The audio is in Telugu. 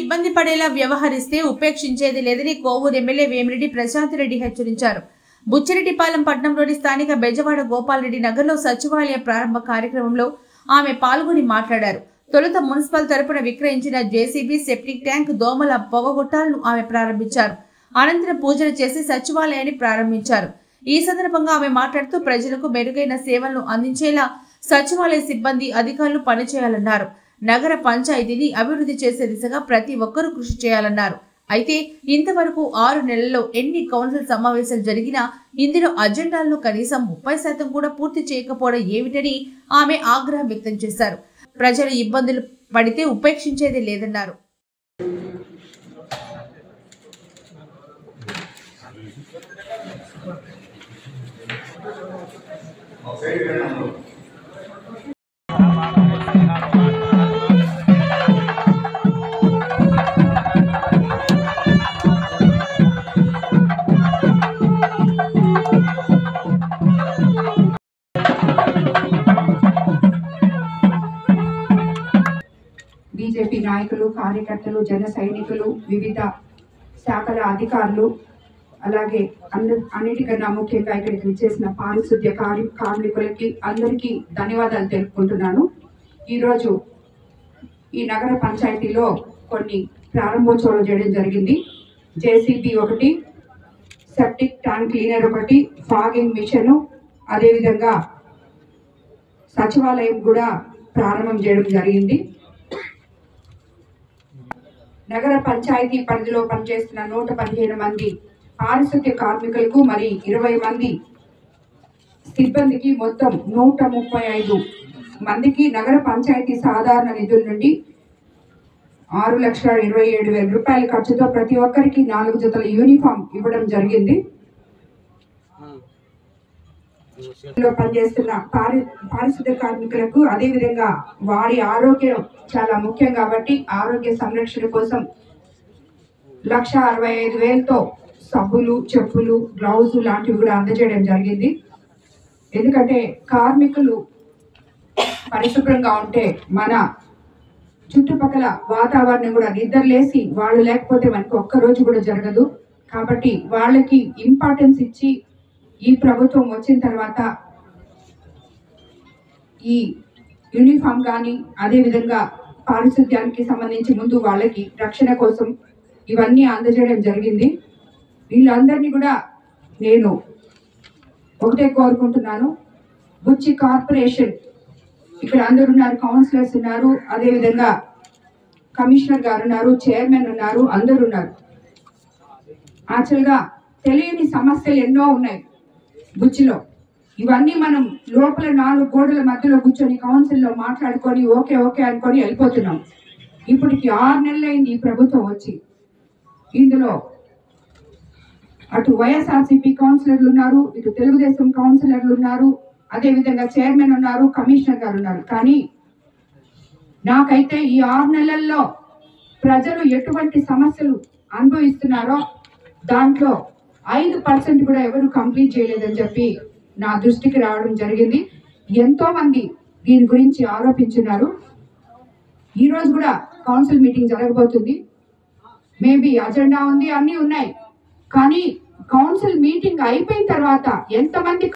ఇబ్బంది పడేలా వ్యవహరిస్తే ఉపేక్షించేది లేదని కోవూరు ఎమ్మెల్యే వేమిరెడ్డి ప్రశాంత్ రెడ్డి హెచ్చరించారు. బుచ్చిరెడ్డిపాలెం పట్టణంలోని స్థానిక బెజవాడ గోపాలరెడ్డి నగర్లో సచివాలయ ప్రారంభ కార్యక్రమంలో ఆమె పాల్గొని మాట్లాడారు. తొలుత మున్సిపల్ తరపున విక్రయించిన జేసీబీ, సెప్టిక్ ట్యాంక్, దోమల పొగగొట్టాలను ఆమె ప్రారంభించారు. అనంతరం పూజలు చేసి సచివాలయాన్ని ప్రారంభించారు. ఈ సందర్భంగా ఆమె మాట్లాడుతూ ప్రజలకు మెరుగైన సేవలను అందించేలా సచివాలయ సిబ్బంది, అధికారులు పనిచేయాలన్నారు. నగర పంచాయతీని అభివృద్ధి చేసే దిశగా ప్రతి ఒక్కరూ కృషి చేయాలన్నారు. అయితే ఇంతవరకు 6 నెలల్లో ఎన్ని కౌన్సిల్ సమావేశాలు జరిగినా ఇందులో అజెండాలను కనీసం 30% కూడా పూర్తి చేయకపోవడం ఏమిటని ఆమె ఆగ్రహం వ్యక్తం చేశారు. ప్రజలు ఇబ్బందులు పడితే ఉపేక్షించేది లేదన్నారు. బీజేపీ నాయకులు, కార్యకర్తలు, జన సైనికులు, వివిధ శాఖల అధికారులు, అలాగే అన్నిటికన్నా ముఖ్యంగా ఇక్కడికి విచ్చేసిన పారిశుద్ధ్య కార్మికులకి అందరికీ ధన్యవాదాలు తెలుపుకుంటున్నాను. ఈరోజు ఈ నగర పంచాయతీలో కొన్ని ప్రారంభోత్సవాలు చేయడం జరిగింది. జేసీబీ ఒకటి, సెప్టిక్ ట్యాంక్ క్లీనర్ ఒకటి, ఫాగింగ్ మిషను, అదేవిధంగా సచివాలయం కూడా ప్రారంభం చేయడం జరిగింది. నగర పంచాయతీ పరిధిలో పనిచేస్తున్న 115 మంది పారిశుద్ధ్య కార్మికులకు మరి 20 మంది సిబ్బందికి మొత్తం 135 మందికి నగర పంచాయతీ సాధారణ నిధుల నుండి 6,27,000 రూపాయల ఖర్చుతో ప్రతి ఒక్కరికి 4 జతల యూనిఫామ్ ఇవ్వడం జరిగింది. పనిచేస్తున్న పారిశుద్ధ్య కార్మికులకు అదేవిధంగా వారి ఆరోగ్యం చాలా ముఖ్యం కాబట్టి ఆరోగ్య సంరక్షణ కోసం 1,65,000తో సబ్బులు, చెప్పులు, గ్లౌజు లాంటివి కూడా అందజేయడం జరిగింది. ఎందుకంటే కార్మికులు పరిశుభ్రంగా ఉంటే మన చుట్టుపక్కల వాతావరణం కూడా నిద్రలేసి వాళ్ళు లేకపోతే మనకు ఒక్కరోజు కూడా జరగదు. కాబట్టి వాళ్ళకి ఇంపార్టెన్స్ ఇచ్చి ఈ ప్రభుత్వం వచ్చిన తర్వాత ఈ యూనిఫామ్ కానీ అదేవిధంగా పారిశుద్ధ్యానికి సంబంధించి ముందు వాళ్ళకి రక్షణ కోసం ఇవన్నీ అందజేయడం జరిగింది. వీళ్ళందరినీ కూడా నేను ఒకటే కోరుకుంటున్నాను, బుచ్చి కార్పొరేషన్ ఇక్కడ అందరు ఉన్నారు, కౌన్సిలర్స్ ఉన్నారు, అదేవిధంగా కమిషనర్ గారు ఉన్నారు, చైర్మన్ ఉన్నారు, అందరు ఉన్నారు. యాక్చువల్గా తెలియని సమస్యలు ఎన్నో ఉన్నాయి బుచ్చిలో. ఇవన్నీ మనం లోపల 4 గోడల మధ్యలో కూర్చొని కౌన్సిల్లో మాట్లాడుకొని ఓకే ఓకే అనుకొని వెళ్ళిపోతున్నాం. ఇప్పటికి 6 నెలలైంది ఈ ప్రభుత్వం వచ్చి. ఇందులో అటు వైఎస్ఆర్సీపీ కౌన్సిలర్లు ఉన్నారు, ఇటు తెలుగుదేశం కౌన్సిలర్లు ఉన్నారు, అదేవిధంగా చైర్మన్ ఉన్నారు, కమిషనర్ గారు ఉన్నారు. కానీ నాకైతే ఈ 6 నెలల్లో ప్రజలు ఎటువంటి సమస్యలు అనుభవిస్తున్నారో దాంట్లో 5% కూడా ఎవరు కంప్లీట్ చేయలేదని చెప్పి నా దృష్టికి రావడం జరిగింది. ఎంతో మంది దీని గురించి ఆరోపించున్నారు. ఈ రోజు కూడా కౌన్సిల్ మీటింగ్ జరగబోతుంది. మేబీ అజెండా ఉంది, అన్నీ ఉన్నాయి. కానీ కౌన్సిల్ మీటింగ్ అయిపోయిన తర్వాత ఎంతమంది